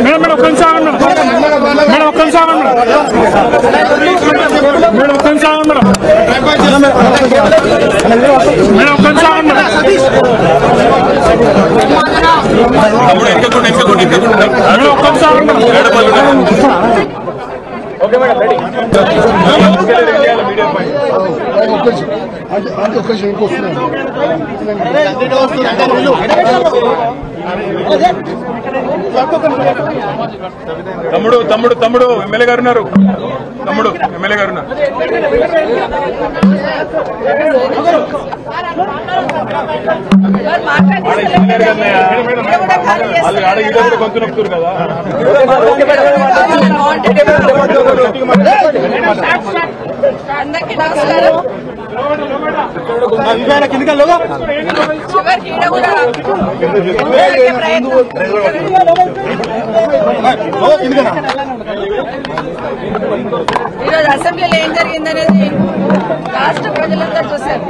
Madam కొనసాగండి madam కొనసాగండి madam కొనసాగండి మేడం కొనసాగండి మేడం కొనసాగండి ఓకే మేడం రెడీ తమ్ముడు తమ్ముడు తమ్ముడు ఎమ్మెల్యే గారు ఉన్నారు తమ్ముడు ఎమ్మెల్యే గారు ఉన్నారు గొంతు నొక్కుతారు కదా అందరికీ నమస్కారం. ఈరోజు అసెంబ్లీలో ఏం జరిగిందనేది రాష్ట్ర ప్రజలందరూ చూశారు.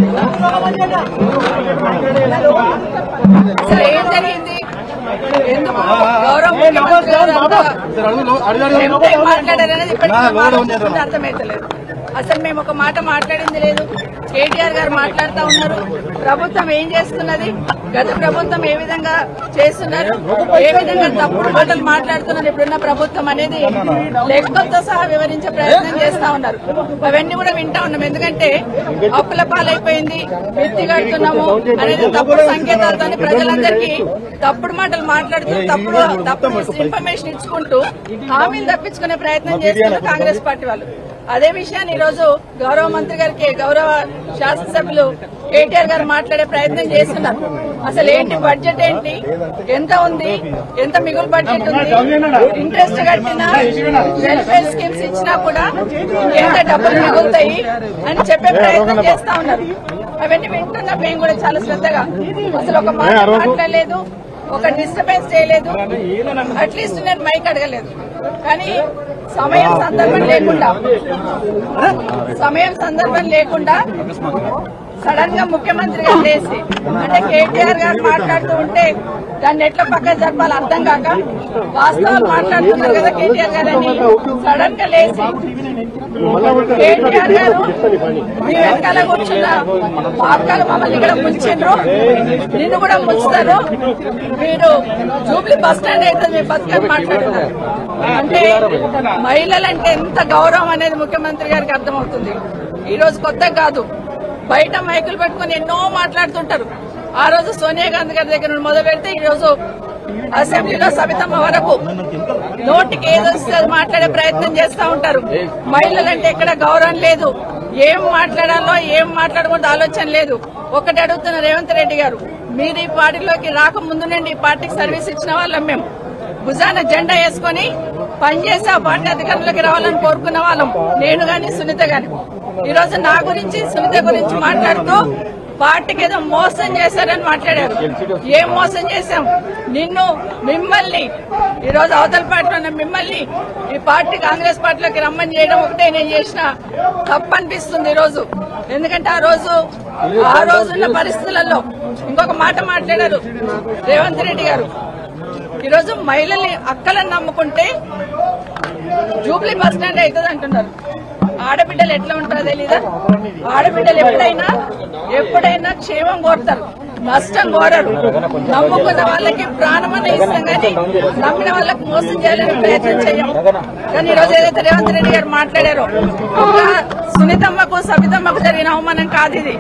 అసలు ఏం జరిగింది, ఎందుకు గౌరవ ముఖ్యమంత్రి మాట్లాడారనేది ఇప్పటికీ అర్థమైతలేదు. అసలు మేము ఒక మాట మాట్లాడింది లేదు. కేటీఆర్ గారు మాట్లాడుతూ ఉన్నారు. ప్రభుత్వం ఏం చేస్తున్నది, గత ప్రభుత్వం ఏ విధంగా చేస్తున్నారు, ఏ విధంగా తప్పుడు మాటలు మాట్లాడుతున్నారు ఇప్పుడున్న ప్రభుత్వం అనేది లెక్కలతో సహా వివరించే ప్రయత్నం చేస్తా ఉన్నారు. అవన్నీ కూడా వింటా ఉన్నాం. ఎందుకంటే అప్పుల పాలైపోయింది, ఎత్తి కడుతున్నాము అనేది తప్పుడు సంకేతాలతో ప్రజలందరికీ తప్పుడు మాటలు మాట్లాడుతూ తప్పుడు ఇన్ఫర్మేషన్ ఇచ్చుకుంటూ హామీలు తప్పించుకునే ప్రయత్నం చేస్తున్నారు కాంగ్రెస్ పార్టీ వాళ్ళు. అదే విషయాన్ని ఈరోజు గౌరవ మంత్రి గారికి, గౌరవ శాసనసభ్యులు కేటీఆర్ గారు మాట్లాడే ప్రయత్నం చేస్తున్నారు. అసలు ఏంటి బడ్జెట్, ఏంటి, ఎంత ఉంది, ఎంత మిగులు బడ్జెట్ ఉంది, ఇంట్రెస్ట్ కట్టినా వెల్ఫేర్ స్కీమ్స్ ఇచ్చినా కూడా ఎంత డబ్బులు మిగులుతాయి అని చెప్పే ప్రయత్నం చేస్తా ఉన్నారు. అవన్నీ వింటున్నాం మేము కూడా చాలా శ్రద్ధగా. అసలు ఒక మాట మాట్లాడలేదు, ఒక డిస్టర్బెన్స్ చేయలేదు, అట్లీస్ట్ నేను మైక్ అడగలేదు. కానీ సమయం సందర్భం లేకుండా సడన్ గా ముఖ్యమంత్రి గారు లేచి, అంటే కేటీఆర్ గారు మాట్లాడుతూ ఉంటే దాన్ని ఎట్లా పక్కన జరపాలి అర్థం కాక వాస్తవాలు మాట్లాడుతున్నారు కదా కేటీఆర్ గారు అని సడన్ గా లేచి, కేటీఆర్ గారు మీ వెనకాల కూర్చున్న మా అక్కలు మమ్మల్ని ఇక్కడ ముంచిండ్రు, నిన్ను కూడా ముంచుతారు, మీరు జూబ్లీ బస్ స్టాండ్ అయితే మీ బతుకని మాట్లాడుతున్నారు. అంటే మహిళలంటే ఎంత గౌరవం అనేది ముఖ్యమంత్రి గారికి అర్థమవుతుంది. ఈ రోజు కొత్త కాదు, బయట మైకులు పెట్టుకుని ఎన్నో మాట్లాడుతుంటారు. ఆ రోజు సోనియా గాంధీ గారి దగ్గర నుండి మొదలు పెడితే ఈ రోజు అసెంబ్లీలో సబితమ్మ వరకు నోటికి ఏదొస్తే అది మాట్లాడే ప్రయత్నం చేస్తా ఉంటారు. మహిళలంటే ఎక్కడ గౌరవం లేదు, ఏం మాట్లాడాలో ఏం మాట్లాడకూడదు ఆలోచన లేదు. ఒకటి అడుగుతున్న రేవంత్ రెడ్డి గారు, మీరు ఈ పార్టీలోకి రాకముందు నుండి ఈ పార్టీకి సర్వీస్ ఇచ్చిన వాళ్ళం మేము. భుజాన జెండా వేసుకుని పనిచేసి ఆ పార్టీ అధికారంలోకి రావాలని కోరుకున్న వాళ్ళం, నేను గాని సునీత గాని. ఈ రోజు నా గురించి సునీత గురించి మాట్లాడుతూ పార్టీకి ఏదో మోసం చేశారని మాట్లాడారు. ఏం మోసం చేశాం? మిమ్మల్ని ఈ రోజు అవతల పార్టీలో ఉన్న మిమ్మల్ని ఈ పార్టీ కాంగ్రెస్ పార్టీలోకి రమ్మని చేయడం ఒకటే నేను చేసిన తప్పు అనిపిస్తుంది ఈ రోజు. ఎందుకంటే ఆ రోజున్న పరిస్థితులలో ఇంకొక మాట మాట్లాడారు రేవంత్ రెడ్డి గారు. ఈరోజు మహిళల్ని అక్కలను నమ్ముకుంటే జూబ్లీ బస్ స్టాండ్ అవుతుంది అంటున్నారు. ఆడబిడ్డలు ఎట్లా ఉంటారో తెలీదా? ఆడబిడ్డలు ఎప్పుడైనా క్షేమం కోరుతారు, నష్టం కోరరు. నమ్ముకున్న వాళ్ళకి ప్రాణమని ఇస్తాం కానీ నమ్మిన వాళ్ళకి మోసం చేయాలని ప్రయత్నం చేయం. కానీ ఈరోజు ఏదైతే రేవంత్ రెడ్డి గారు మాట్లాడారో, ఒక సునీతమ్మకు సబితమ్మకు జరిగిన అవమానం కాదు ఇది.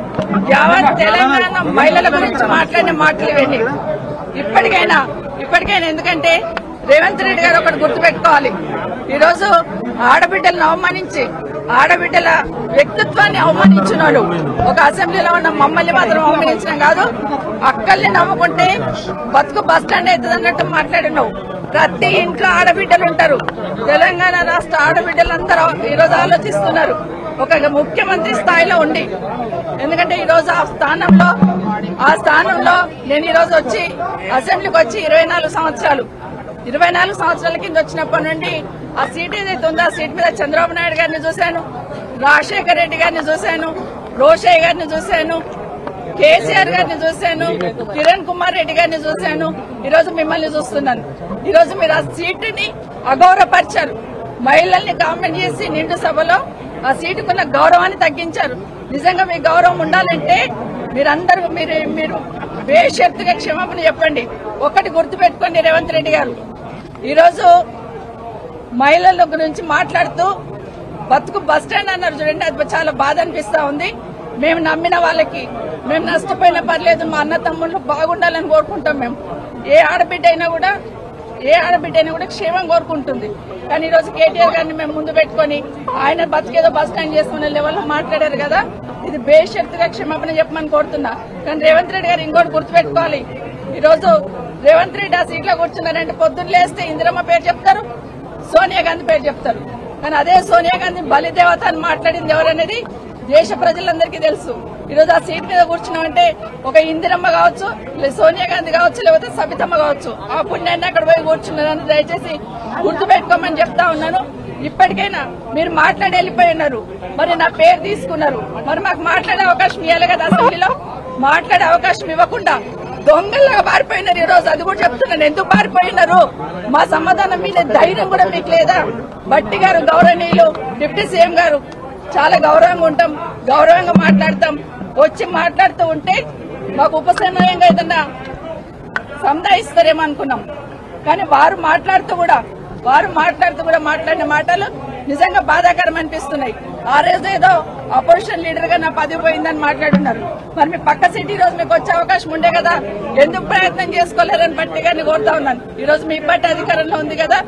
యావత్ తెలంగాణ మహిళల గురించి మాట్లాడిన మాటలు ఇవన్నీ. ఇప్పటికైనా ఎందుకంటే రేవంత్ రెడ్డి గారు ఒకటి గుర్తుపెట్టుకోవాలి. ఈరోజు ఆడబిడ్డలను అవమానించి ఆడబిడ్డల వ్యక్తిత్వాన్ని అవమానించినాడు. ఒక అసెంబ్లీలో ఉన్న మమ్మల్ని మాత్రం అవమానించడం కాదు, అక్కల్ని నమ్ముకుంటే బతుకు బస్ స్టాండ్ అవుతుంది అన్నట్టు మాట్లాడినావు. ప్రతి ఇంట్లో ఆడబిడ్డలు ఉంటారు. తెలంగాణ రాష్ట్ర ఆడబిడ్డలందరూ ఈరోజు ఆలోచిస్తున్నారు ఒక ముఖ్యమంత్రి స్థాయిలో ఉండి. ఎందుకంటే ఈరోజు ఆ స్థానంలో నేను ఈరోజు వచ్చి అసెంబ్లీకి వచ్చి 24 సంవత్సరాల కింద వచ్చినప్పటి నుండి ఆ సీట్ ఏదైతే ఉందో ఆ సీట్ మీద చంద్రబాబు నాయుడు గారిని చూశాను, రాజశేఖర రెడ్డి గారిని చూశాను, రోషయ్య గారిని చూశాను, కేసీఆర్ గారిని చూశాను, కిరణ్ కుమార్ రెడ్డి గారిని చూశాను, ఈరోజు మిమ్మల్ని చూస్తున్నాను. ఈరోజు మీరు ఆ సీటుని అగౌరవపరిచారు. మహిళల్ని కామెంట్ చేసి నిండు సభలో ఆ సీటుకున్న గౌరవాన్ని తగ్గించారు. నిజంగా మీ గౌరవం ఉండాలంటే మీరందరూ మీరు బేషరతుగా క్షమాపణ చెప్పండి. ఒకటి గుర్తుపెట్టుకోండి రేవంత్ రెడ్డి గారు, ఈరోజు మహిళల గురించి మాట్లాడుతూ బతుకు బస్టాండ్ అన్నారు చూడండి, అది చాలా బాధ అనిపిస్తా ఉంది. మేము నమ్మిన వాళ్ళకి మేము నష్టపోయినా పర్లేదు, మా అన్న తమ్ముళ్ళు బాగుండాలని కోరుకుంటాం. మేము ఏ ఆడబిడ్డ అయినా కూడా క్షేమం కోరుకుంటుంది. కానీ ఈ రోజు కేటీఆర్ గారిని మేము ముందు పెట్టుకుని ఆయన బతికేదో బస్ స్టాండ్ చేసుకునే లెవెల్లో మాట్లాడారు కదా, ఇది బేషరతుగా క్షమాపణ చెప్పమని కోరుతున్నా. కానీ రేవంత్ రెడ్డి గారు ఇంకోటి గుర్తుపెట్టుకోవాలి, ఈ రోజు రేవంత్ రెడ్డి ఆ సీట్లో కూర్చున్నారంటే పొద్దున్న లేస్తే ఇందిరమ్మ పేరు చెప్తారు, సోనియా గాంధీ పేరు చెప్తారు. కానీ అదే సోనియా గాంధీ బలిదేవత అని మాట్లాడింది ఎవరనేది దేశ ప్రజలందరికీ తెలుసు. ఈరోజు ఆ సీట్ మీద కూర్చున్నామంటే ఒక ఇందిరమ్మ కావచ్చు, సోనియా గాంధీ కావచ్చు, లేకపోతే సబితమ్మ కావచ్చు, ఆ పుణ్యాన్ని అక్కడ పోయి కూర్చున్నారని దయచేసి గుర్తుపెట్టుకోమని చెప్తా ఉన్నాను. ఇప్పటికైనా మీరు మాట్లాడి వెళ్ళిపోయి ఉన్నారు, మరి నా పేరు తీసుకున్నారు, మరి మాకు మాట్లాడే అవకాశం ఇవ్వాలి కదా. అసెంబ్లీలో మాట్లాడే అవకాశం ఇవ్వకుండా దొంగల్లాగా పారిపోయినారు. ఈ రోజు అది కూడా చెప్తున్నాను, ఎందుకు పారిపోయినారు, మా సమాధానం మీద ధైర్యం కూడా మీకు లేదా? భట్టి గారు గౌరవనీయులు డిప్యూటీ సీఎం గారు, చాలా గౌరవంగా ఉంటాం, గౌరవంగా మాట్లాడతాం. వచ్చి మాట్లాడుతూ ఉంటే మాకు ఉపశమనంగా ఏదన్నా సంధాయిస్తారేమో అనుకున్నాం. కానీ వారు మాట్లాడుతూ కూడా మాట్లాడిన మాటలు నిజంగా బాధాకరం అనిపిస్తున్నాయి. ఆ రోజు ఏదో అపోజిషన్ లీడర్ గా నా పదవి పోయిందని మాట్లాడున్నారు. మరి మీ పక్క సీట్ ఈ రోజు మీకు వచ్చే అవకాశం ఉండే కదా, ఎందుకు ప్రయత్నం చేసుకోలేరని బట్టి గారిని కోరుతా ఉన్నాను. ఈ రోజు మీ పార్టీ అధికారంలో ఉంది కదా.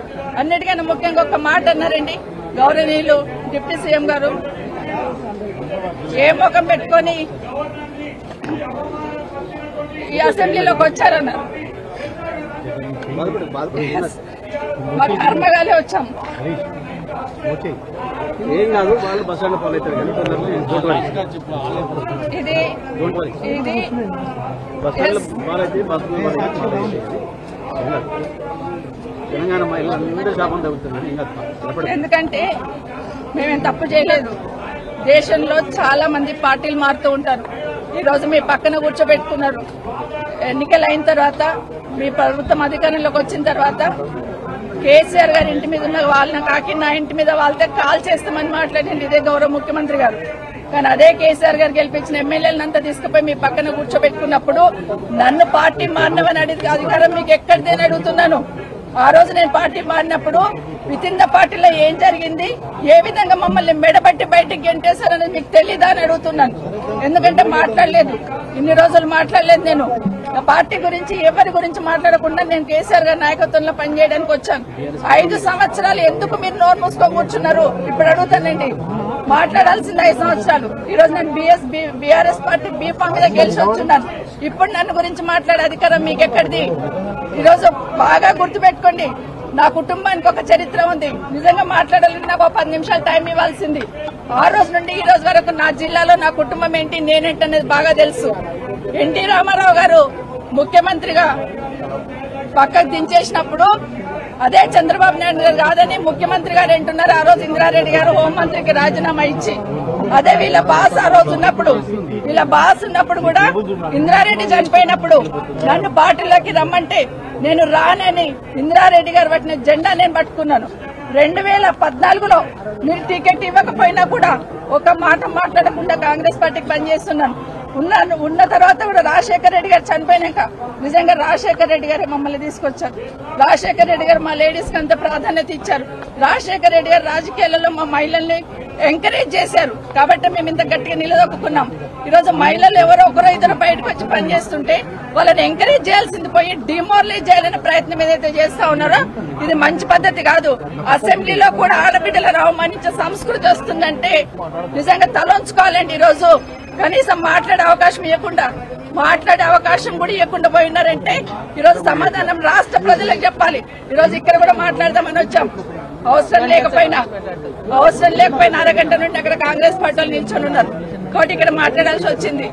అన్నిటికన్నా ముఖ్యంగా ఒక మాట అన్నారండి గౌరవనీయులు డిప్యూటీ సీఎం గారు, ఏ ముఖం పెట్టుకొని ఈ అసెంబ్లీలోకి వచ్చారన్నారు. మా కర్మగాలే వచ్చాం. ఇది ఎందుకంటే మేమేం తప్పు చేయలేదు. దేశంలో చాలా మంది పార్టీలు మారుతూ ఉంటారు. ఈ రోజు మీ పక్కన కూర్చోబెట్టుకున్నారు. ఎన్నికలు అయిన తర్వాత మీ ప్రభుత్వం అధికారంలోకి వచ్చిన తర్వాత కేసీఆర్ గారి ఇంటి మీద ఉన్న వాళ్ళని కాకి నా ఇంటి మీద వాళ్ళతో కాల్ చేస్తామని మాట్లాడింది ఇదే గౌరవ ముఖ్యమంత్రి గారు. కానీ అదే కేసీఆర్ గారు గెలిపించిన ఎమ్మెల్యేలంతా తీసుకుపోయి మీ పక్కన కూర్చోబెట్టుకున్నప్పుడు నన్ను పార్టీ మారినవని అధికారం మీకు ఎక్కడిదేని అడుగుతున్నాను. ఆ రోజు నేను పార్టీ మారినప్పుడు విత్ ఇన్ ద పార్టీలో ఏం జరిగింది, ఏ విధంగా మమ్మల్ని మెడబట్టి బయటికి గెంటేశారనేది మీకు తెలీదా అని అడుగుతున్నాను. ఎందుకంటే మాట్లాడలేదు, ఇన్ని రోజులు మాట్లాడలేదు. నేను నా పార్టీ గురించి ఎవరి గురించి మాట్లాడకుండా నేను కేసీఆర్ గారి నాయకత్వంలో పనిచేయడానికి వచ్చాను. 5 సంవత్సరాలు ఎందుకు మీరు నోరు మూసుకొని కూర్చున్నారు? ఇప్పుడు అడుగుతానండి, మాట్లాడాల్సింది 5 సంవత్సరాలు. ఈ రోజు నేను బీఆర్ఎస్ పార్టీ బీఫామ్ మీద గెలిచి వచ్చున్నాను. ఇప్పుడు నన్ను గురించి మాట్లాడే అధికారం మీకు ఎక్కడిది? ఈరోజు బాగా గుర్తుపెట్టుకోండి, నా కుటుంబానికి ఒక చరిత్ర ఉంది. నిజంగా మాట్లాడాలంటే నాకు 10 నిమిషాలు టైం ఇవ్వాల్సింది. ఆ రోజు నుండి ఈ రోజు వరకు నా జిల్లాలో నా కుటుంబం ఏంటి, నేనేంటి అనేది బాగా తెలుసు. ఎన్టీ రామారావు గారు ముఖ్యమంత్రిగా పక్కకు దించేసినప్పుడు అదే చంద్రబాబు నాయుడు గారు కాదని ముఖ్యమంత్రి గారు అంటున్నారు. ఆ రోజు ఇందిరారెడ్డి గారు హోంమంత్రికి రాజీనామా ఇచ్చి, అదే వీళ్ళ బాస్ ఆ రోజు ఉన్నప్పుడు కూడా ఇందిరారెడ్డి చనిపోయినప్పుడు నన్ను పార్టీలోకి రమ్మంటే నేను రానని ఇందిరారెడ్డి గారు పట్టిన జెండా నేను పట్టుకున్నాను. 2014లో మీరు టికెట్ ఇవ్వకపోయినా కూడా ఒక మాట మాట్లాడకుండా కాంగ్రెస్ పార్టీకి పనిచేస్తున్నాను. ఉన్న తర్వాత కూడా రాజశేఖర రెడ్డి గారు చనిపోయినాక నిజంగా రాజశేఖర రెడ్డి గారే మమ్మల్ని తీసుకొచ్చారు. రాజశేఖర రెడ్డి గారు మా లేడీస్ కి అంత ప్రాధాన్యత ఇచ్చారు. రాజశేఖర రెడ్డి గారు రాజకీయాలలో మా మహిళల్ని ఎంకరేజ్ చేశారు. కాబట్టి మేము ఇంత గట్టిగా నిలదొక్కున్నాం. ఈరోజు మహిళలు ఎవరో ఒకరో ఇద్దరు బయటకు వచ్చి పనిచేస్తుంటే వాళ్ళని ఎంకరేజ్ చేయాల్సింది పోయి డిమోరలైజ్ చేయాలనే ప్రయత్నం ఏదైతే చేస్తా ఉన్నారో ఇది మంచి పద్ధతి కాదు. అసెంబ్లీలో కూడా ఆడబిడ్డలను అవమానించే సంస్కృతి వస్తుందంటే నిజంగా తలొంచుకోవాలండి. ఈరోజు కనీసం మాట్లాడే అవకాశం కూడా ఇవ్వకుండా పోయినారంటే ఈరోజు సమాధానం రాష్ట్ర ప్రజలకు చెప్పాలి. ఈరోజు ఇక్కడ కూడా మాట్లాడదామని వచ్చాం. అవసరం లేకపోయినా అరగంట నుండి అక్కడ కాంగ్రెస్ పార్టీలు నిల్చొని ఉన్నారు కాబట్టి ఇక్కడ మాట్లాడాల్సి వచ్చింది.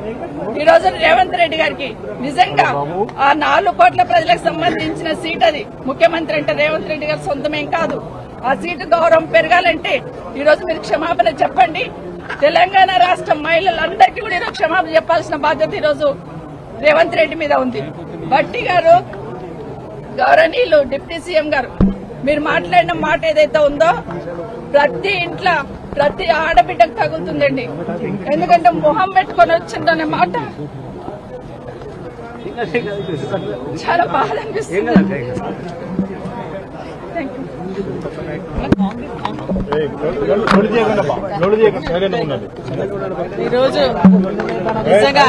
ఈ రోజు రేవంత్ రెడ్డి గారికి నిజంగా ఆ 4 కోట్ల ప్రజలకు సంబంధించిన సీట్ అది. ముఖ్యమంత్రి అంటే రేవంత్ రెడ్డి గారు సొంతమేం కాదు. ఆ సీటు గౌరవం పెరగాలంటే ఈ రోజు మీరు క్షమాపణ చెప్పండి. తెలంగాణ రాష్ట్రం మహిళలందరికీ పార్టీ కూడా ఈరోజు క్షమాపణ చెప్పాల్సిన బాధ్యత ఈరోజు రేవంత్ రెడ్డి మీద ఉంది. భట్టి గారు, గౌరవనీయులు డిప్యూటీ సీఎం గారు, మీరు మాట్లాడిన మాట ఏదైతే ఉందో ప్రతి ఇంట్లో ప్రతి ఆడబిడ్డకు తగులుతుందండి. ఎందుకంటే మొహం పెట్టుకొని వచ్చిందనే మాట చాలా బాధ అనిపిస్తుంది. ఈరోజు నిజంగా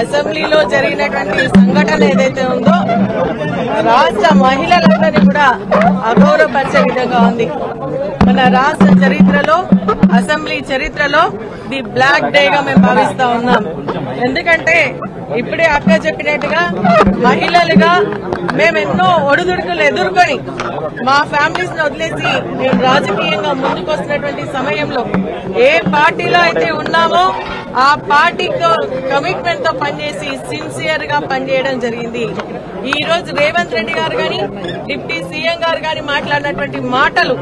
అసెంబ్లీలో జరిగినటువంటి సంఘటన ఏదైతే ఉందో రాష్ట్ర మహిళలందరినీ కూడా అగౌరవపరిచే విధంగా ఉంది. మన రాష్ట్ర చరిత్రలో, అసెంబ్లీ చరిత్రలో ది బ్లాక్ డేగా మేము భావిస్తా ఉన్నాం. ఎందుకంటే ఇప్పుడే అక్క చెప్పినట్టుగా మహిళలుగా మేము ఎన్నో ఒడిదుడుకులు ఎదుర్కొని మా ఫ్యామిలీస్ ని వదిలేసి మేము రాజకీయంగా ముందుకు వస్తున్నటువంటి సమయంలో ఏ పార్టీలో అయితే ఉన్నామో ఆ పార్టీతో కమిట్మెంట్ తో పనిచేసి సిన్సియర్ గా పనిచేయడం జరిగింది. ఈ రోజు రేవంత్ రెడ్డి గారు గాని, డిప్యూటీ సీఎం గారు గాని మాట్లాడినటువంటి మాటలు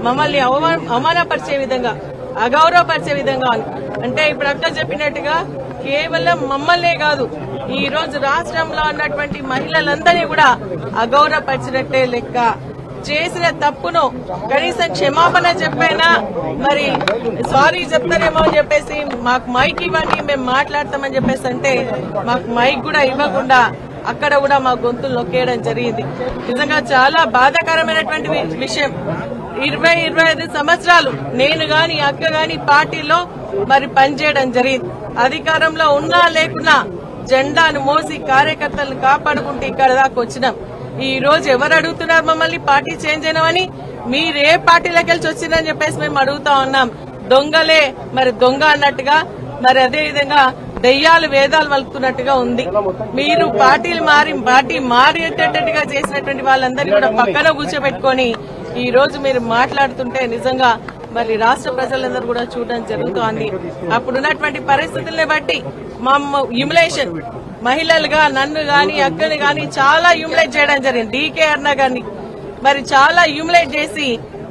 మమ్మల్ని అవమానపరిచే విధంగా, అగౌరవపరిచే విధంగా అంటే ఇప్పుడు అక్క చెప్పినట్టుగా కేవలం మమ్మల్నే కాదు, ఈ రోజు రాష్ట్రంలో ఉన్నటువంటి మహిళలందరినీ కూడా అగౌరవపరిచినట్టే లెక్క. చేసిన తప్పును కనీసం క్షమాపణ చెప్పైనా మరి సారీ చెప్తారేమో అని చెప్పేసి మాకు మైక్ ఇవ్వండి, మేము మాట్లాడతామని చెప్పేసి అంటే మాకు మైక్ కూడా ఇవ్వకుండా అక్కడ కూడా మా గొంతులు నొక్కేయడం జరిగింది. నిజంగా చాలా బాధాకరమైనటువంటి విషయం. 20-25 సంవత్సరాలు నేను గాని అక్క గాని పార్టీలో మరి పనిచేయడం జరిగింది. అధికారంలో ఉన్నా లేకున్నా జెండాను మోసి కార్యకర్తలను కాపాడుకుంటూ ఇక్కడ దాకా వచ్చినాం. ఈ రోజు ఎవరు అడుగుతున్నారు మమ్మల్ని పార్టీ చేంజ్ అయినామని? మీరే పార్టీలోకి వెళ్ళి వచ్చిందని చెప్పేసి మేము అడుగుతా ఉన్నాం. దొంగలే మరి దొంగ అన్నట్టుగా, మరి అదే విధంగా దెయ్యాలు వేదాలు వలుకుతున్నట్టుగా ఉంది. మీరు పార్టీ మారేటట్టుగా చేసినటువంటి వాళ్ళందరినీ కూడా పక్కన కూర్చోబెట్టుకొని ఈ రోజు మీరు మాట్లాడుతుంటే నిజంగా మరి రాష్ట్ర ప్రజలందరూ కూడా చూడడం జరుగుతోంది. అప్పుడున్నటువంటి పరిస్థితుల్ని బట్టి మా హ్యూమిలేషన్, మహిళలుగా నన్ను గాని అక్కని గాని చాలా హ్యూమిలేట్ చేయడం జరిగింది. డీకే అన్న గాని మరి చాలా హ్యూమిలేట్ చేసి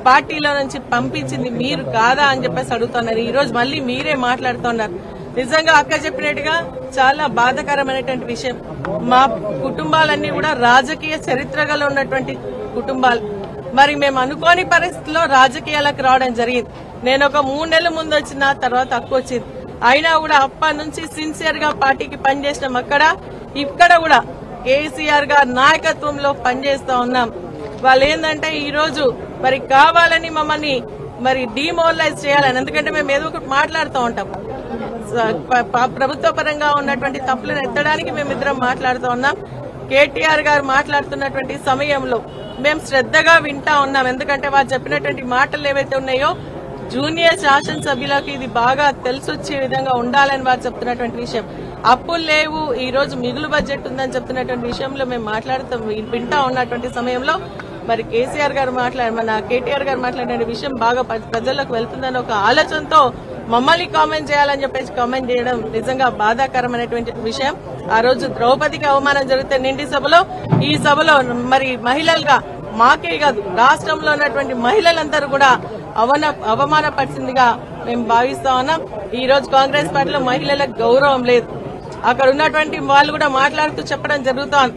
పార్టీలో నుంచి పంపించింది మీరు కాదా అని చెప్పేసి అడుగుతున్నారు. ఈ రోజు మళ్ళీ మీరే మాట్లాడుతున్నారు. నిజంగా అక్క చెప్పినట్టుగా చాలా బాధాకరమైనటువంటి విషయం. మా కుటుంబాలన్నీ కూడా రాజకీయ చరిత్రలో ఉన్నటువంటి కుటుంబాలు. మరి మేము అనుకోని పరిస్థితుల్లో రాజకీయాలకు రావడం జరిగింది. నేను ఒక 3 నెలల ముందు వచ్చిన తర్వాత అక్క వచ్చింది. అయినా కూడా అప్పటి నుంచి సిన్సియర్ గా పార్టీకి పనిచేసినాం. ఇక్కడ కూడా కేసీఆర్ గారి నాయకత్వంలో పనిచేస్తా ఉన్నాం. వాళ్ళు ఏంటంటే ఈ రోజు మరి కావాలని మమ్మల్ని మరి డిమోరలైజ్ చేయాలని, ఎందుకంటే మేము ఏదో ఒకటి మాట్లాడుతూ ఉంటాం. ప్రభుత్వ పరంగా ఉన్నటువంటి తప్పులను ఎత్తడానికి మేమిద్దరం మాట్లాడుతూ ఉన్నాం. కేటీఆర్ గారు మాట్లాడుతున్నటువంటి సమయంలో మేము శ్రద్ధగా వింటా ఉన్నాం. ఎందుకంటే వారు చెప్పినటువంటి మాటలు ఏవైతే ఉన్నాయో జూనియర్ శాసనసభ్యులకు ఇది బాగా తెలిసొచ్చే విధంగా ఉండాలని వారు చెప్తున్నటువంటి విషయం. అప్పులు లేవు, ఈ రోజు మిగులు బడ్జెట్ ఉందని చెప్తున్నటువంటి విషయంలో మేము వింటా ఉన్నటువంటి సమయంలో మరి కేటీఆర్ గారు మాట్లాడిన విషయం బాగా ప్రజలకు వెళ్తుందని ఒక ఆలోచనతో మమ్మల్ని కామెంట్ చేయాలని చెప్పేసి కామెంట్ చేయడం నిజంగా బాధాకరమైనటువంటి విషయం. ఆ రోజు ద్రౌపదికి అవమానం జరిగితే నిండి సభలో, ఈ సభలో మరి మహిళలుగా మాకే కాదు రాష్ట్రంలో ఉన్నటువంటి మహిళలందరూ కూడా అవమానపరిచిందిగా మేము భావిస్తా ఉన్నాం. ఈ రోజు కాంగ్రెస్ పార్టీలో మహిళలకు గౌరవం లేదు. అక్కడ ఉన్నటువంటి వాళ్ళు కూడా మాట్లాడుతూ చెప్పడం జరుగుతోంది.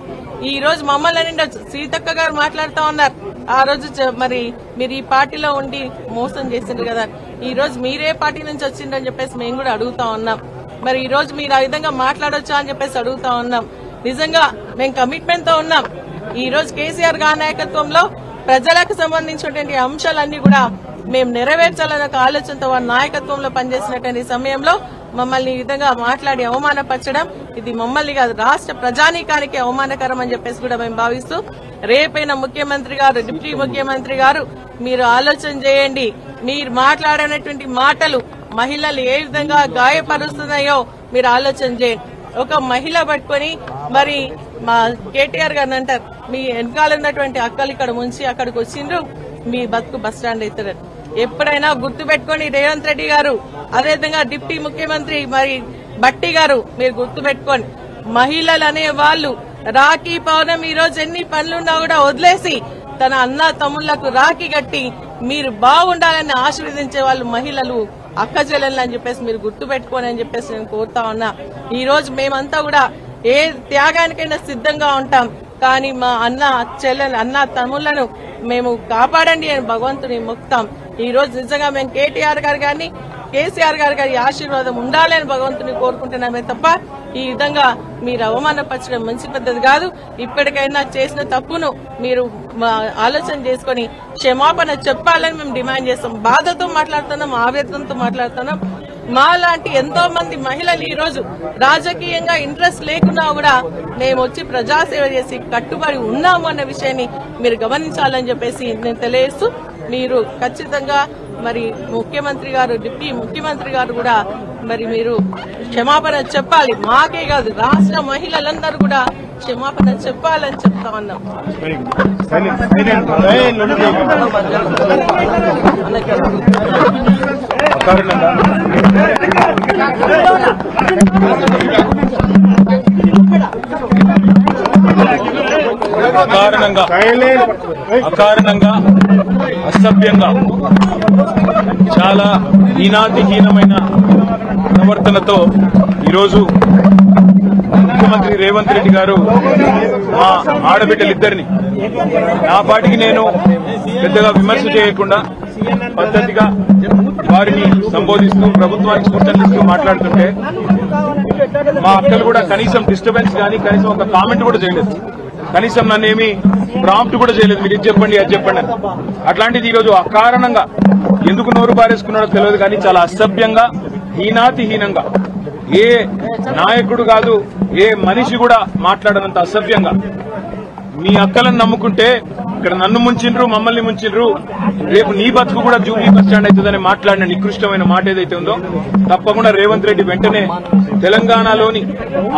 ఈ రోజు మమ్మల్ని నిండా సీతక్క గారు మాట్లాడుతూ ఉన్నారు. ఆ రోజు మరి మీరు ఈ పార్టీలో ఉండి మోసం చేసిండ్రు కదా, ఈ రోజు మీరే పార్టీ నుంచి వచ్చిండ్రని చెప్పేసి మేము కూడా అడుగుతా ఉన్నాం. మరి ఈ రోజు మీరు ఆ విధంగా మాట్లాడొచ్చా అని చెప్పేసి అడుగుతా ఉన్నాం. నిజంగా మేము కమిట్మెంట్ తో ఉన్నాం. ఈ రోజు కేసీఆర్ గారి నాయకత్వంలో ప్రజలకు సంబంధించినటువంటి అంశాలన్నీ కూడా మేము నెరవేర్చాలన్న ఒక ఆలోచనతో వారి నాయకత్వంలో పనిచేసినటువంటి సమయంలో మమ్మల్ని ఈ విధంగా మాట్లాడి అవమానపరచడం, ఇది మమ్మల్ని కాదు రాష్ట్ర ప్రజానీకానికి అవమానకరం అని చెప్పేసి కూడా మేము భావిస్తూ, రేపైన ముఖ్యమంత్రి గారు, డిప్యూటీ ముఖ్యమంత్రి గారు మీరు ఆలోచన చేయండి. మీరు మాట్లాడినటువంటి మాటలు మహిళలు ఏ విధంగా గాయపరుస్తున్నాయో మీరు ఆలోచన చేయండి. ఒక మహిళ పట్టుకొని మరి మా కేటీఆర్ గారిని అంటారు, మీ వెనకాల ఉన్నటువంటి అక్కలు ఇక్కడ ముంచి అక్కడికి వచ్చిండ్రు, మీ బతుకు బస్టాండ్ అవుతారు. ఎప్పుడైనా గుర్తు పెట్టుకోండి రేవంత్ రెడ్డి గారు, అదేవిధంగా డిప్యూటీ ముఖ్యమంత్రి మరి భట్టి గారు, మీరు గుర్తు పెట్టుకోండి. మహిళలు అనే వాళ్ళు రాఖీ పౌర్ణమి ఈ రోజు ఎన్ని పనులున్నా కూడా వదిలేసి తన అన్న తమ్ముళ్లకు రాఖీ కట్టి మీరు బాగుండాలని ఆశీర్వదించే వాళ్ళు మహిళలు అక్క చెల్లెళ్ళు అని చెప్పేసి మీరు గుర్తు పెట్టుకోని అని చెప్పేసి నేను కోరుతా ఉన్నా. ఈ రోజు మేమంతా కూడా ఏ త్యాగానికైనా సిద్ధంగా ఉంటాం, కానీ మా అన్న చెల్లెలు అన్న తమ్ముళ్లను మేము కాపాడండి అని భగవంతుని మొక్కుతాం. ఈ రోజు నిజంగా మేము కేటీఆర్ గారు కానీ కేసీఆర్ గారి ఆశీర్వాదం ఉండాలని భగవంతుని కోరుకుంటున్నామే తప్ప ఈ విధంగా మీరు అవమానపరచడం మంచి పద్ధతి కాదు. ఇప్పటికైనా చేసిన తప్పును మీరు ఆలోచన చేసుకుని క్షమాపణ చెప్పాలని మేము డిమాండ్ చేస్తాం. బాధతో మాట్లాడుతున్నాం, ఆవేదనతో మాట్లాడుతున్నాం. మాలాంటి ఎంతో మంది మహిళలు ఈ రోజు రాజకీయంగా ఇంట్రెస్ట్ లేకున్నా కూడా మేము వచ్చి ప్రజాసేవ చేసి కట్టుబడి ఉన్నాము అన్న విషయాన్ని మీరు గమనించాలని చెప్పేసి నేను తెలియజేస్తూ, మీరు ఖచ్చితంగా మరి ముఖ్యమంత్రి గారు డిప్యూటీ ముఖ్యమంత్రి గారు కూడా మరి మీరు క్షమాపణ చెప్పాలి. మాకే కాదు రాష్ట్ర మహిళలందరూ కూడా క్షమాపణ చెప్పాలని చెప్తా ఉన్నాం. అకారణంగా అసభ్యంగా చాలా హీనాతిహీనమైన ప్రవర్తనతో ఈరోజు ముఖ్యమంత్రి రేవంత్ రెడ్డి గారు మా ఆడబిడ్డలిద్దరిని నా పాటికి నేను పెద్దగా విమర్శ చేయకుండా పద్ధతిగా వారిని సంబోధిస్తూ ప్రభుత్వానికి సూచనలిస్తూ మాట్లాడుతుంటే మా అక్కలు కూడా కనీసం డిస్టర్బెన్స్ కానీ కనీసం ఒక కామెంట్ కూడా చేయలేదు. కనీసం నన్నేమి ప్రాంప్ట్ కూడా చేయలేదు, మీరు ఇది చెప్పండి అది చెప్పండి అని. అట్లాంటిది ఈరోజు అకారణంగా ఎందుకు నోరు బారేసుకున్నాడో తెలియదు కానీ చాలా అసభ్యంగా హీనాతిహీనంగా ఏ నాయకుడు కాదు ఏ మనిషి కూడా మాట్లాడనంత అసభ్యంగా మీ అక్కలను నమ్ముకుంటే ఇక్కడ నన్ను ముంచిండ్రు మమ్మల్ని ముంచిండ్రు, రేపు నీ బతుకు కూడా జూబ్లీ బస్ స్టాండ్ అవుతుందని మాట్లాడిన నికృష్టమైన మాట ఏదైతే ఉందో తప్పకుండా రేవంత్ రెడ్డి వెంటనే తెలంగాణలోని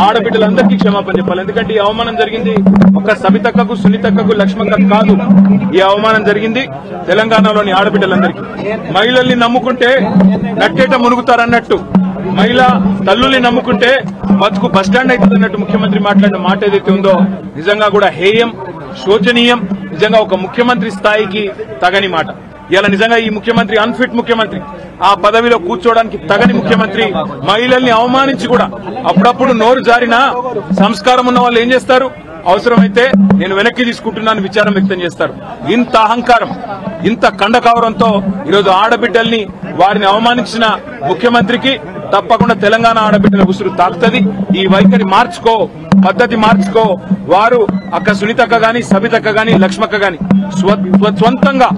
ఆడబిడ్డలందరికీ క్షమాపణ చెప్పాలి. ఎందుకంటే ఈ అవమానం జరిగింది ఒక సబితక్కకు సునీతక్కకు లక్ష్మక్కకు కాదు, ఈ అవమానం జరిగింది తెలంగాణలోని ఆడబిడ్డలందరికీ. మహిళల్ని నమ్ముకుంటే నట్టేట మునుగుతారన్నట్టు మహిళా తల్లుల్ని నమ్ముకుంటే బతుకు బస్టాండ్ అవుతుంది అన్నట్టు ముఖ్యమంత్రి మాట్లాడిన మాట ఏదైతే ఉందో నిజంగా కూడా హేయం, శోచనీయం, నిజంగా ఒక ముఖ్యమంత్రి స్థాయికి తగని మాట. ఇలా నిజంగా ఈ ముఖ్యమంత్రి అన్ఫిట్ ముఖ్యమంత్రి, ఆ పదవిలో కూర్చోవడానికి తగని ముఖ్యమంత్రి. మహిళల్ని అవమానించి కూడా అప్పుడప్పుడు నోరు జారినా సంస్కారం ఉన్న వాళ్ళు ఏం చేస్తారు, అవసరమైతే నేను వెనక్కి తీసుకుంటున్నాను విచారం వ్యక్తం చేస్తారు. ఇంత అహంకారం, ఇంత కండకవరంతో ఈరోజు ఆడబిడ్డల్ని వారిని అవమానించిన ముఖ్యమంత్రికి తప్పకుండా తెలంగాణ ఆడబిడ్డల ఉసురు తాకుతుంది. ఈ వైఖరి మార్చుకో, పద్ధతి మార్చుకో. వారు అక్క సునీతక్క గాని సబితక్క గాని లక్ష్మక్క గాని స్వంతంగా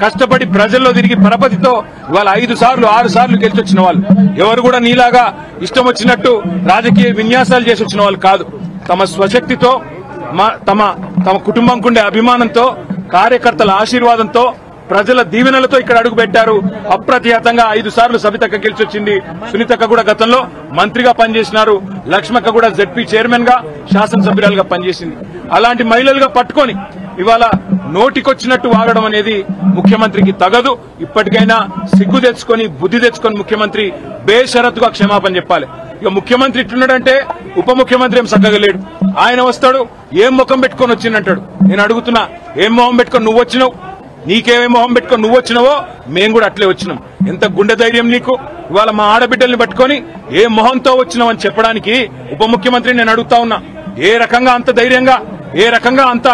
కష్టపడి ప్రజల్లో తిరిగి పరపతితో ఇవాళ 5 సార్లు 6 సార్లు గెలిచొచ్చిన వాళ్ళు. ఎవరు కూడా నీలాగా ఇష్టం వచ్చినట్టు రాజకీయ విన్యాసాలు చేసి వచ్చిన వాళ్ళు కాదు. తమ స్వశక్తితో తమ కుటుంబంకుండే అభిమానంతో కార్యకర్తల ఆశీర్వాదంతో ప్రజల దీవెనలతో ఇక్కడ అడుగు పెట్టారు. అప్రతిహతంగా 5 సార్లు సబితక్క గెలిచొచ్చింది. సునీతక్క కూడా గతంలో మంత్రిగా పనిచేసినారు. లక్ష్మక్క కూడా జెడ్పీ చైర్మన్ గా శాసనసభ్యురాలుగా పనిచేసింది. అలాంటి మహిళలుగా పట్టుకొని ఇవాళ నోటికొచ్చినట్టు వాగడం అనేది ముఖ్యమంత్రికి తగదు. ఇప్పటికైనా సిగ్గు తెచ్చుకొని బుద్ధి తెచ్చుకొని ముఖ్యమంత్రి బేషరతుగా క్షమాపణ చెప్పాలి. ఇక ముఖ్యమంత్రి ఇట్లున్నాడంటే ఉప ముఖ్యమంత్రి ఏం చక్కగా లేడు. ఆయన వస్తాడు ఏం ముఖం పెట్టుకొని వచ్చిందంటాడు. నేను అడుగుతున్నా, ఏం మొహం పెట్టుకొని నువ్వు వచ్చినావు? నీకేమే మొహం పెట్టుకొని నువ్వు వచ్చినావో మేము కూడా అట్లే వచ్చినాం. ఎంత గుండె ధైర్యం నీకు? ఇవాళ మా ఆడబిడ్డల్ని పట్టుకొని ఏ మొహంతో వచ్చినావని చెప్పడానికి ఉప ముఖ్యమంత్రి నేను అడుగుతా ఉన్నా. ఏ రకంగా అంత ధైర్యంగా, ఏ రకంగా అంత